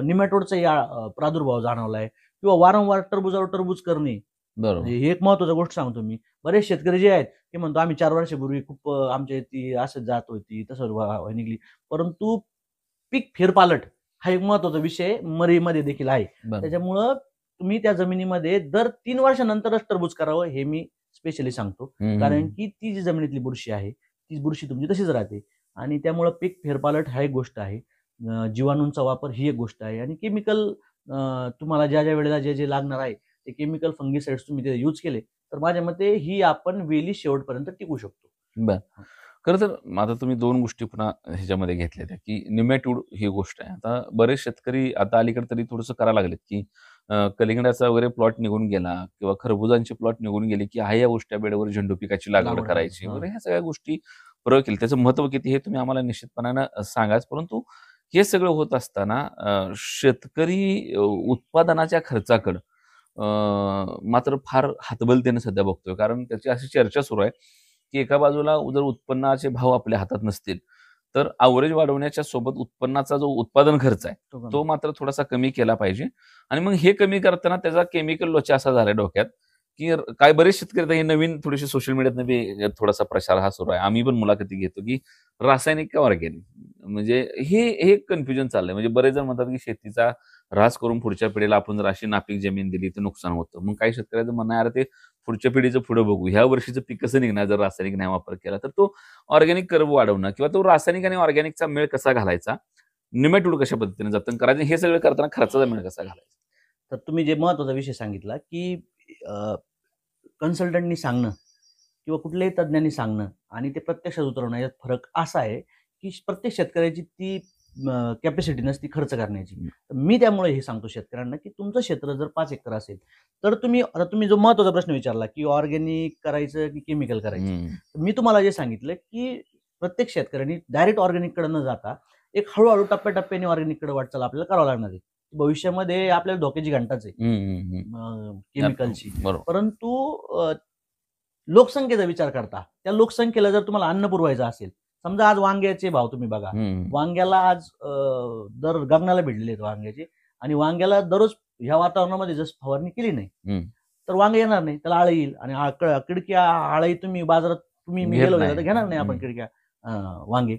निमॅटोडचा प्रादुर्भाव जाणवलाय किंवा वारंवार टरबूजावर टरबूज करणे. बरोबर. म्हणजे ही एक महत्वाची गोष्ट सांगतो मी. बरेच शेतकरी जे आहेत ते म्हणतो आम्ही 4 वर्षापूर्वी खूप आमच्या ती असंच जात होती, तसंच निघली. परंतु पीक फेरपालट हा एक महत्वाचा विषय मरीमध्ये देखील आहे. त्याच्यामुळं तुम्ही त्या जमिनीमध्ये दर 3 वर्षानंतरच टरबूज करावं हे मी स्पेशली सांगतो. कारण की ती जी जमिनीतली बुरशी आहे, ती बुरशी तुमची तशीच राहते आणि त्यामुळं पीक फेरपालट हा एक गोष्ट आहे. जीवाणूंचा वापर ही एक गोष्ट आहे आणि केमिकल तुम्हाला ज्या वेळेला जे लागणार आहे ते केमिकल फंगिसाइड्स तुम्ही ते यूज केले तर माझ्या मते ही आपण वेली शेवटपर्यंत टिकू शकतो. बरं. खरं तर आता तुम्ही 2 गोष्टी पुन्हा ह्याच्यामध्ये घेतल्या त्या, की निमॅटोड ही गोष्ट आहे. आता बरेच शेतकरी आता अलीकडे तरी थोडंसं करायला लागलेत, की कलिंगडाचा वगैरे प्लॉट निघून गेला किंवा खरबुजांचे प्लॉट निघून गेले, की आहे या गोष्टी बेडवर झेंडू पिकाची लागवड करायची वगैरे, ह्या सगळ्या गोष्टी प्रयोग केले. त्याचं महत्त्व किती हे तुम्ही आम्हाला निश्चितपणानं सांगाच. परंतु हे सगळं होत असताना शेतकरी उत्पादनाच्या खर्चाकडं मात्र फार हतबलतेने सध्या बघतोय. कारण त्याची अशी चर्चा सुरू आहे, की एका बाजूला जर उत्पन्नाचे भाव आपल्या हातात नसतील, तर अव्हरेज वाढवण्याच्या सोबत उत्पन्नाचा जो उत्पादन खर्च आहे, तो मात्र थोडासा कमी केला पाहिजे. आणि मग हे कमी करताना त्याचा केमिकल लोचा असा झालाय डोक्यात, की काय बरेच शेतकरी आता हे नवीन थोडेसे सोशल मीडियातनं बी थोडासा प्रचार हा सुरू आहे. आम्ही पण मुलाखती घेतो, की रासायनिक का ऑर्गॅनिक? म्हणजे हे कन्फ्युजन चाललंय. म्हणजे बरेच जण म्हणतात, की शेतीचा ऱ्हास करून पुढच्या पिढीला आपण जर अशी नापीक जमीन दिली तर नुकसान होतं. मग काही शेतकऱ्याचं म्हणणं आहे, अरे ते पुढच्या पिढीचं पुढे बघू. ह्या वर्षीचं पीक कसं निघणार जर रासायनिक नाही वापर केला? तर तो ऑर्गॅनिक कर्व वाढवणं किंवा तो रासायनिक आणि ऑर्गॅनिकचा मेळ कसा घालायचा, निमॅटोड कशा पद्धतीने जतन करायचं, हे सगळं करताना खर्चाचा मेळ कसा घालायचा? तर तुम्ही जे महत्वाचा विषय सांगितला, की कन्सल्टंटनी सांगणं किंवा कुठल्याही तज्ज्ञांनी सांगणं आणि ते प्रत्यक्षात उतरवणं यात फरक असा आहे, की प्रत्येक शेतकऱ्याची ती कॅपॅसिटी नसती खर्च करण्याची. तर मी त्यामुळे हे सांगतो शेतकऱ्यांना, की तुमचं क्षेत्र जर 5 एकर असेल, तर तुम्ही जो महत्त्वाचा प्रश्न विचारला, की ऑर्गॅनिक करायचं की केमिकल करायचं? तर मी तुम्हाला जे सांगितलं, की प्रत्येक शेतकऱ्यांनी डायरेक्ट ऑर्गॅनिककडे न जाता एक हळू-हळू टप्प्याटप्प्याने ऑर्गॅनिककडे वाटचाल आपल्याला करावं लागणार आहे. भविष्यामध्ये आपल्याला धोक्याची घंटाच आहे केमिकलची. परंतु लोकसंख्येचा विचार करता त्या लोकसंख्येला जर तुम्हाला अन्न पुरवायचं असेल, समजा आज वांग्याचे भाव तुम्ही बघा, वांग्याला आज दर गगनाला भिडलेले आहेत वांग्याचे, आणि वांग्याला दररोज ह्या वातावरणामध्ये जर फवारणी केली नाही तर वांगे येणार नाही, त्याला आळी येईल, आणि किडक्या आळी तुम्ही बाजारात तुम्ही गेलो तर घेणार नाही आपण किडक्या वांगे.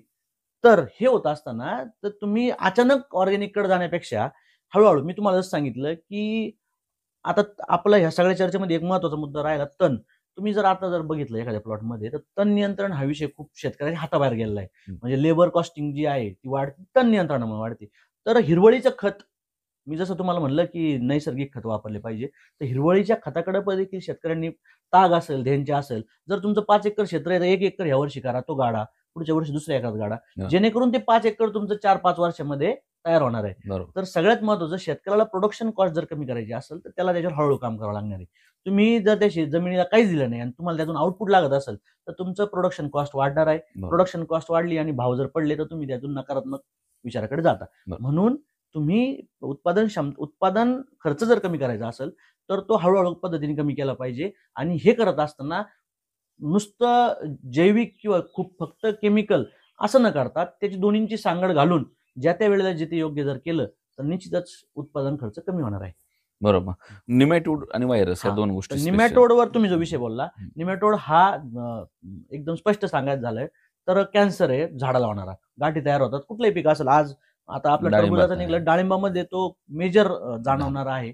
तर हे होत असताना तर तुम्ही अचानक ऑर्गॅनिक कडे जाण्यापेक्षा हळूहळू, मी तुम्हाला जसं सांगितलं की आता आपला ह्या सगळ्या चर्चेमध्ये एक महत्वाचा मुद्दा राहिला तण. तुम्ही जर आता जर बघितलं एखाद्या प्लॉटमध्ये तर तण नियंत्रण हा विषय खूप शेतकऱ्याच्या हाताबाहेर गेलेला आहे. म्हणजे लेबर कॉस्टिंग जी आहे ती वाढते, तण नियंत्रणामुळे वाढते. तर हिरवळीचं खत, मी जसं तुम्हाला म्हणलं की नैसर्गिक खत वापरले पाहिजे, तर हिरवळीच्या खताकडे देखील शेतकऱ्यांनी, ताग असेल, धेंच्या असेल, जर तुमचं 5 एकर क्षेत्र आहे तर 1 एकर ह्या वर्षी करा, तो गाडा पुढच्या वर्षी दुसऱ्या एकात गाडा, जेणेकरून ते 5 एकर तुमचं 4-5 वर्षामध्ये तयार होणार आहे. तर सगळ्यात महत्वाचं, शेतकऱ्याला प्रोडक्शन कॉस्ट जर कमी करायची असेल तर त्याला त्याच्यावर हळूहळू काम करावं लागणार आहे. तुम्ही जर त्या जमिनीला काहीच दिलं नाही आणि तुम्हाला त्यातून आउटपुट लागत असेल तर तुमचं प्रोडक्शन कॉस्ट वाढणार आहे. प्रोडक्शन कॉस्ट वाढली आणि भाव जर पडले तर तुम्ही त्यातून नकारात्मक विचाराकडे जाता. म्हणून तुम्ही उत्पादन खर्च जर कमी करायचा असेल तर तो हळूहळू पद्धतीने कमी केला पाहिजे. आणि हे करत असताना नुसतं जैविक किंवा खूप फक्त केमिकल असं न करता त्याची दोन्हींची सांगड घालून ज्या त्या वेळेला जिथे योग्य जर केलं तर निश्चितच उत्पादन खर्च कमी होणार आहे. बरोबर. निमॅटोड आणि व्हायरस या दोन गोष्टी. निमॅटोडवर तुम्ही जो विषय बोलला, निमॅटोड हा एकदम स्पष्ट सांगायचं झालंय तर कॅन्सर आहे झाडाला होणारा. गाठी तयार होतात कुठलंही पीक असेल. आज आता आपला टरबुजाचा निघलं, डाळिंबामध्ये तो मेजर जाणवणार आहे.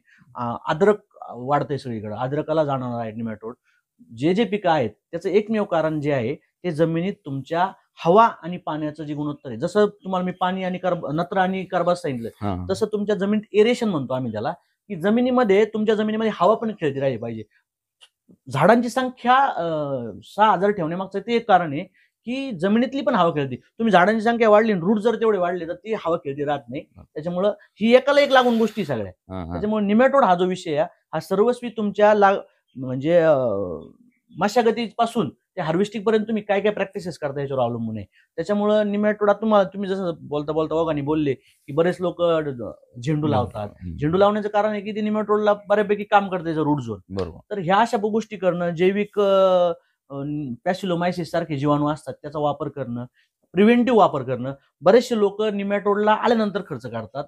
अद्रक वाढतंय सगळीकडे, अद्रकाला जाणवणार आहे निमॅटोड. जे पिकं आहेत त्याचं एकमेव कारण जे आहे ते जमिनीत तुमच्या हवा आणि पाण्याचं जे गुणोत्तर आहे, जसं तुम्हाला मी पाणी आणि नत्र आणि कार्बस सांगितलं, तसं तुमच्या जमिनीत एरेशन म्हणतो आम्ही त्याला, की जमिनीमध्ये तुमच्या जमिनीमध्ये हवा पण खेळती राहिली पाहिजे. झाडांची संख्या 6,000 ठेवण्यामागचं ते एक कारण आहे की जमिनीतली पण हवा खेळते. तुम्ही झाडांची संख्या वाढली, रूट जर तेवढे वाढले तर ती हवा खेळती राहत नाही. त्याच्यामुळं ही एकाला एक लागून गोष्टी सगळ्या. त्याच्यामुळे निमॅटोड हा जो विषय आहे हा सर्वस्वी तुमच्या म्हणजे मशागतीपासून ते हार्वेस्टिंग पर्यंत तुम्ही काय काय प्रॅक्टिसेस करता याच्यावर अवलंबून आहे. त्याच्यामुळं निमॅटोड तुम्ही जसं बोलता ओघाने बोलले की बरेच लोक झेंडू लावतात. झेंडू लावण्याचं कारण आहे की ते निमॅटोडला बऱ्यापैकी काम करते रूट झोन. बरोबर. तर ह्या अशा गोष्टी करणं, जैविक पॅसिलोमायसिस सारखे जीवाणू असतात त्याचा वापर करणं, प्रिव्हेंटिव्ह वापर करणं. बरेचसे लोक निमॅटोडला आल्यानंतर खर्च करतात.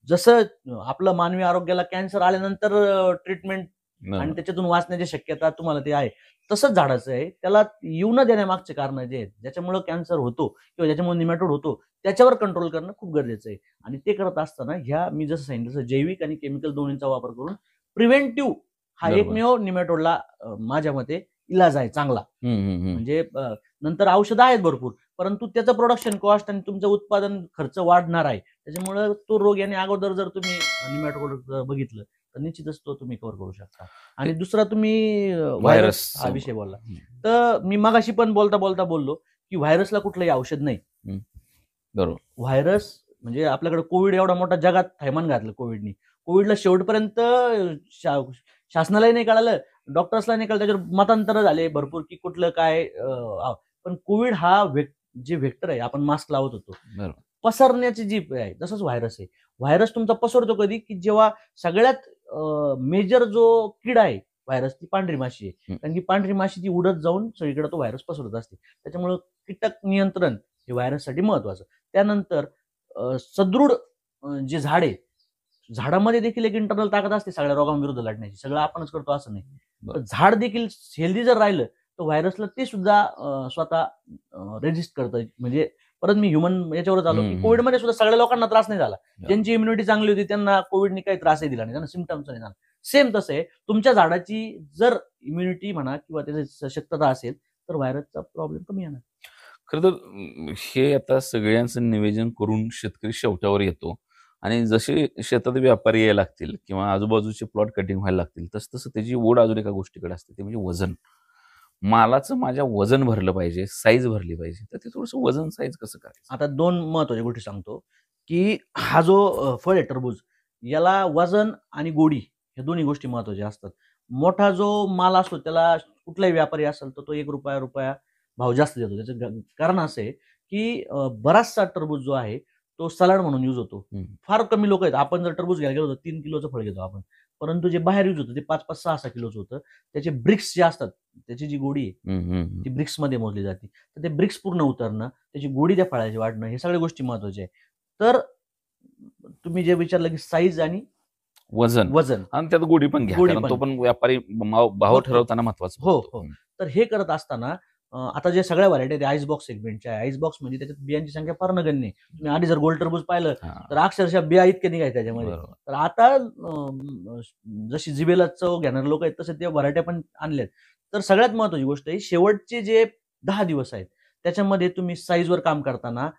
जसं आपलं मानवी आरोग्याला कॅन्सर आल्यानंतर ट्रीटमेंट आणि त्याच्यातून वाचण्याची शक्यता तुम्हाला ते आहे, तसंच झाडाचं आहे. त्याला येऊ न देण्यामागचे कारण जे आहेत ज्याच्यामुळे कॅन्सर होतो किंवा ज्याच्यामुळे निमॅटोड होतो त्याच्यावर कंट्रोल करणं खूप गरजेचं आहे. आणि ते करत असताना ह्या मी जसं सांगितलं तसं जैविक आणि केमिकल दोन्हीचा वापर करून प्रिव्हेंटिव्ह हा एकमेव निमॅटोडला माझ्या मते इलाज आहे चांगला. म्हणजे नंतर औषधं आहेत भरपूर, परंतु त्याचं प्रोडक्शन कॉस्ट आणि तुमचं उत्पादन खर्च वाढणार आहे. त्याच्यामुळे तो रोग याने अगोदर जर तुम्ही निमॅटोड बघितलं तर निश्चितच तो तुम्ही कव्हर करू शकता. आणि दुसरा तुम्ही व्हायरस हा विषय बोलला, तर मी मगाशी पण बोलता बोललो की व्हायरसला कुठलंही औषध नाही. बरोबर. व्हायरस म्हणजे आपल्याकडे कोविड एवढा मोठा जगात थैमान घातलं कोविडनी. कोविडला शेवटपर्यंत शासनालाही नाही कळालं, डॉक्टर्सला नाही कळलं, त्याच्यावर मतांतर झाले भरपूर की कुठलं काय. पण कोविड हा जे व्हेक्टर आहे, आपण मास्क लावत होतो, पसरण्याची जी आहे, तसंच व्हायरस आहे. व्हायरस तुमचा पसरतो कधी की जेव्हा सगळ्यात मेजर जो किडा आहे व्हायरस ती पांढरी माशी आहे. कारण की पांढरी माशी ती उडत जाऊन सगळीकडे तो व्हायरस पसरत असते. त्याच्यामुळे कीटक नियंत्रण हे व्हायरससाठी महत्वाचं. त्यानंतर सदृढ जे झाड आहे, झाडामध्ये देखील एक इंटरनल ताकद असते सगळ्या रोगांविरुद्ध लढण्याची. सगळं आपणच करतो असं नाही. तर झाड देखील हेल्दी जर राहिलं तर व्हायरसला ते सुद्धा स्वतः रेजिस्ट करतं. म्हणजे परत मी ह्युमन याच्यावरच आलो की कोविडमध्ये सुद्धा सगळ्या लोकांना त्रास नाही झाला. ज्यांची इम्युनिटी चांगली होती त्यांना कोविडने काही त्रासही दिला नाही, त्यांना सिम्पटम्स नाही झाला. सेम तसं आहे, तुमच्या झाडाची जर इम्युनिटी म्हणा किंवा त्याची सशक्तता असेल तर व्हायरसचा प्रॉब्लेम कमी येणार. खरं तर हे आता सगळ्यांचं नियोजन करून शेतकरी शेवटावर येतो आणि जसे शेतात व्यापारी यायला लागतील किंवा आजूबाजूचे प्लॉट कटिंग व्हायला लागतील तसं त्याची ओढ अजून एका गोष्टीकडे असते, ते म्हणजे वजन. मालाचं माझ्या वजन भरलं पाहिजे, साईज भरली पाहिजे, तर ते थोडंसं वजन साईज कसं करायचं. आता 2 महत्वाच्या गोष्टी सांगतो की हा जो फळ आहे टरबूज, याला वजन आणि गोडी हे दोन्ही गोष्टी महत्वाच्या असतात. मोठा जो माल असतो त्याला कुठलाही व्यापारी असेल तर तो ₹1 भाव जास्त देतो. त्याचं कारण असं आहे की बराचसा टरबूज जो आहे तो सलाड म्हणून यूज होतो. फार कमी लोक आहेत. आपण जर टरबूज घ्यायला गेलो तर 3 किलोचं फळ घेतो आपण, परंतु जे बाहेर यूज होतं ते 5-5, 6-6 किलोचं होतं. त्याचे ब्रिक्स जे असतात, त्याची जी गोडी आहे ती ब्रिक्समध्ये मोजली जाते. तर ते ब्रिक्स पूर्ण उतरणं, त्याची गोडी त्या फळाची वाढणं, हे सगळ्या गोष्टी महत्त्वाच्या आहे. तर तुम्ही जे विचारलं की साईज आणि वजन वजन आणि त्यात गोडी पण घ्या, गोडी कारण पण. तो पण व्यापारी भाव हो, ठरवताना महत्वाचा हो, होतो. हो. तर हे करत असताना आता जे सगळ्या व्हरायटी आहेत आईस बॉक्स सेगमेंटच्या आहे. आईस बॉक्स म्हणजे त्याच्यात बियांची संख्या फार नगण्य आहे. तुम्ही आधी जर गोल टरबूज पाहिलं तर अक्षरशः बिया इतके निघायचे त्याच्यामध्ये. बरोबर. तर आता जशी जिभेला चव घेणारे लोक आहेत तसे ते व्हरायट्या पण आणल्यात. तर सगळ्यात महत्त्वाची गोष्ट आहे शेवटचे जे 10 दिवस आहेत त्याच्यामध्ये तुम्ही साईजवर काम करताना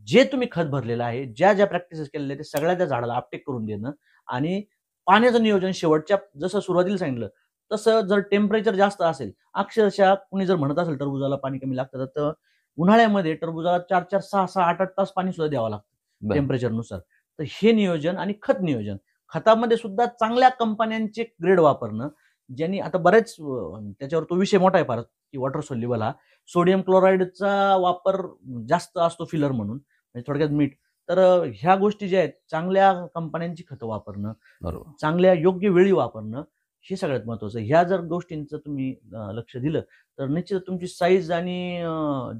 जे तुम्ही खत भरलेलं आहे, ज्या प्रॅक्टिसेस केलेल्या ते सगळ्या त्या झाडाला अपटेक करून देणं आणि पाण्याचं नियोजन शेवटच्या जसं सुरुवातीला सांगितलं तसं जर टेम्परेचर जास्त असेल, अक्षरशः कुणी जर म्हणत असेल टरबुजाला पाणी कमी लागतं, तर उन्हाळ्यामध्ये टरबुजाला 4-4, 6-6, 8-8 तास पाणी सुद्धा द्यावं लागतं टेम्परेचरनुसार. तर हे नियोजन आणि खत नियोजन. खतामध्ये सुद्धा चांगल्या कंपन्यांचे ग्रेड वापरणं, ज्यांनी आता बरेच त्याच्यावर तो विषय मोठा आहे फार की वॉटर सोल्युबल हा. सोडियम क्लोराईडचा वापर जास्त असतो फिलर म्हणून, म्हणजे थोडक्यात मीठ. तर ह्या गोष्टी ज्या आहेत चांगल्या कंपन्यांची खतं वापरणं, बरोबर. चांगल्या योग्य वेळी वापरणं हे सगळ्यात महत्वाचं. ह्या जर गोष्टींचं तुम्ही लक्ष दिलं तर निश्चितच तुमची साईज आणि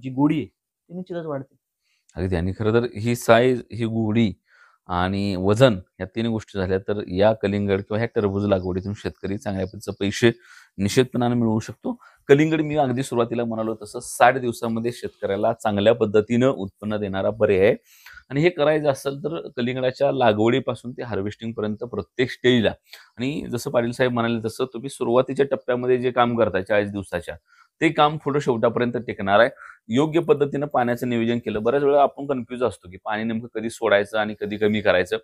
जी गोडी आहे ती निश्चितच वाढते. अगदी आणि खरं तर ही साईज, ही गोडी आणि वजन या तिन्ही गोष्टी झाल्या तर या कलिंगड किंवा ह्या टरबूज लागवडीतून शेतकरी चांगल्या पद्धतीचे पैसे निश्चितपणाने मिळवू शकतो. कलिंगड मी अगदी सुरुवातीला म्हणालो तसं 60 दिवसामध्ये शेतकऱ्याला चांगल्या पद्धतीनं उत्पन्न देणारा पर्याय आहे. आणि हे करायचं असेल तर कलिंगडाच्या लागवडीपासून ते हार्वेस्टिंग पर्यंत प्रत्येक स्टेजला आणि जसं पाटील साहेब म्हणाले तसं तुम्ही सुरुवातीच्या टप्प्यामध्ये जे काम करताय 40 दिवसाच्या ते काम पुढे शेवटापर्यंत टिकणार आहे. योग्य पद्धतीनं पाण्याचं नियोजन केलं. बऱ्याच वेळा आपण कन्फ्यूज असतो की पाणी नेमकं कधी सोडायचं आणि कधी कमी करायचं.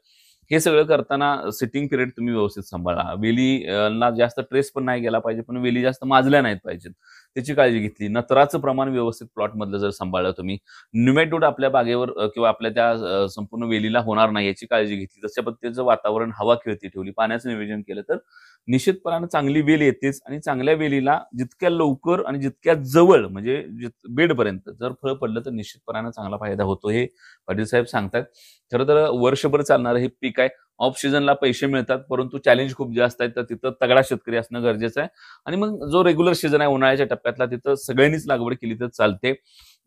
हे सगळं करताना सिटिंग पिरियड तुम्ही व्यवस्थित सांभाळा. वेलीला जास्त ट्रेस पण नाही गेला पाहिजे, पण वेली जास्त माजल्या नाहीत पाहिजेत. त्याची काळजी घेतली. नत्राचं प्रमाण व्यवस्थित प्लॉटमधलं जर सांभाळलं तुम्ही, न्यूमॅटोड आपल्या बागेवर किंवा आपल्या त्या संपूर्ण वेलीला होणार नाही याची काळजी घेतली. तशा पद्धतीचं वातावरण, हवा खेळती ठेवली, पाण्याचं नियोजन केलं तर निश्चितपणानं चांगली वेल येतेच आणि चांगल्या वेलीला जितक्या लवकर आणि जितक्या जवळ म्हणजे बेडपर्यंत जर फळ पडलं तर निश्चितपणानं चांगला फायदा होतो. हे पाटील साहेब सांगतात. खरं तर वर्षभर चालणारं हे पीक आहे. ऑफ सीझनला पैसे मिळतात, परंतु चॅलेंज खूप जास्त आहे. तर तिथं तगडा शेतकरी असणं गरजेचं आहे. आणि मग जो रेग्युलर सीझन आहे उन्हाळ्याच्या टप्प्यातला तिथं सगळ्यांनीच लागवड केली तर चालते.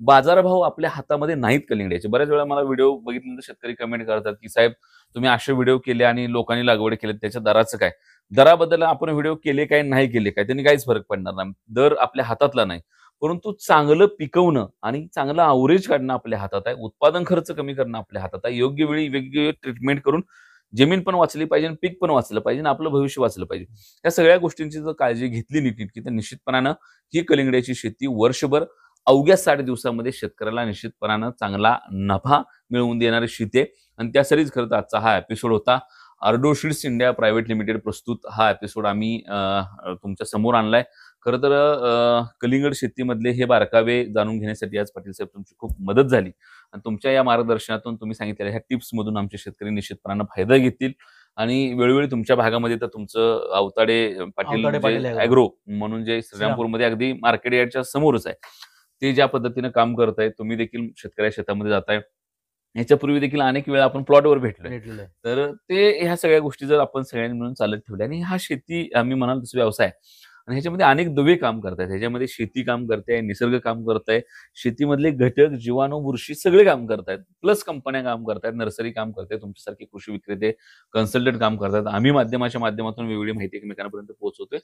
बाजारभाव आपल्या हातामध्ये नाहीत कलिंगड्याचे. बऱ्याच वेळा मला व्हिडिओ बघितल्यानंतर शेतकरी कमेंट करतात की साहेब तुम्ही असे व्हिडिओ केले आणि लोकांनी लागवड केली त्याच्या दराचं काय? दराबद्दल आपण व्हिडिओ केले काय नाही केले काय त्यांनी काहीच फरक पडणार नाही. दर आपल्या हातातला नाही. परंतु चांगलं पिकवणं आणि चांगलं अवरेज काढणं आपल्या हातात आहे. उत्पादन खर्च कमी करणं आपल्या हातात आहे. योग्य वेळी वेगवेगळी ट्रीटमेंट करून जमीन पण वाचली पाहिजे, पीक पण वाचलं पाहिजे आणि आपलं भविष्य वाचलं पाहिजे. या सगळ्या गोष्टींची जर काळजी घेतली नीटनेटकी तर निश्चितपणानं ही कलिंगड्याची शेती वर्षभर अवघ्या 60 दिवसामध्ये शेतकऱ्याला निश्चितपणानं चांगला नफा मिळवून देणारी शेती आहे. आणि त्यासाठीच खरं तर आजचा हा एपिसोड होता. आर्डो सीड्स इंडिया प्रायव्हेट लिमिटेड प्रस्तुत हा एपिसोड आम्ही तुमच्या समोर आणलाय. खरं तर कलिंगड शेतीमधले हे बारकावे जाणून घेण्यासाठी आज पाटील साहेब तुमची खूप मदत झाली आणि तुमच्या या मार्गदर्शनातून तुम्ही सांगितलेल्या ह्या टिप्समधून आमचे शेतकरी निश्चितपणानं फायदा घेतील. आणि वेळोवेळी तुमच्या भागामध्ये तर तुमचं अवताडे पाटील ॲग्रो म्हणून जे श्रीरामपूरमध्ये अगदी मार्केट यार्डच्या समोरच आहे, ते ज्या पद्धतीनं काम करत आहे, तुम्ही देखील शेतकऱ्या शेतामध्ये जाताय. ह्याच्यापूर्वी देखील अनेक वेळा आपण प्लॉटवर भेटलोय. तर ते ह्या सगळ्या गोष्टी जर आपण सगळ्यांनी मिळून चालत ठेवल्या आणि हा शेती आम्ही म्हणाल तसं व्यवसाय आणि ह्याच्यामध्ये अनेक दुवे काम करतायत. ह्याच्यामध्ये शेती काम करते, निसर्ग काम करताय, शेतीमधले घटक, जीवाणू, बुरशी सगळे काम करतायत. प्लस कंपन्या काम करतायत, नर्सरी काम करतायत, तुमच्यासारखे कृषी विक्रेते, कन्सल्टंट काम करतात. आम्ही माध्यमाच्या माध्यमातून वेगवेगळी माहिती एकमेकांपर्यंत पोहोचवतोय.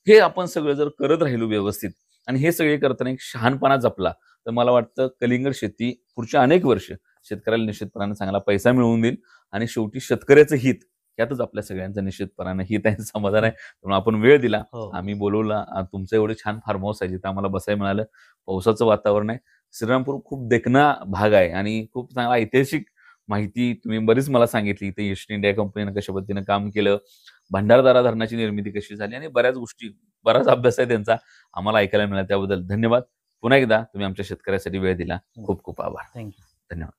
हे आपण सगळं जर करत राहिलो व्यवस्थित आणि हे सगळे करताना एक शहाणपणा जपला तर मला वाटतं कलिंगड शेती पुढच्या अनेक वर्ष शेतकऱ्याला निश्चितपणाने चांगला पैसा मिळवून देईल आणि शेवटी शेतकऱ्याचं हित यातच आपल्या सगळ्यांचं निश्चितपणाने हित आहे, समाधान आहे. म्हणून आपण वेळ दिला, आम्ही बोलवला. तुमचं एवढं छान फार्म हाऊस आहे जिथं आम्हाला बसायला मिळालं. पावसाचं वातावरण आहे. श्रीरामपूर खूप देखणा भाग आहे आणि खूप चांगला ऐतिहासिक माहिती तुम्ही बरीच मला सांगितली. इथे ईस्ट इंडिया कंपनीनं कशा पद्धतीनं काम केलं, भंडारदरा धरणाची निर्मिती कशी झाली आणि बऱ्याच गोष्टी, बराच अभ्यास आहे त्यांचा आम्हाला ऐकायला मिळाला. त्याबद्दल धन्यवाद. पुन्हा एकदा तुम्ही आमच्या शेतकऱ्यासाठी वेळ दिला. खूप खूप आभार. थँक्यू. धन्यवाद.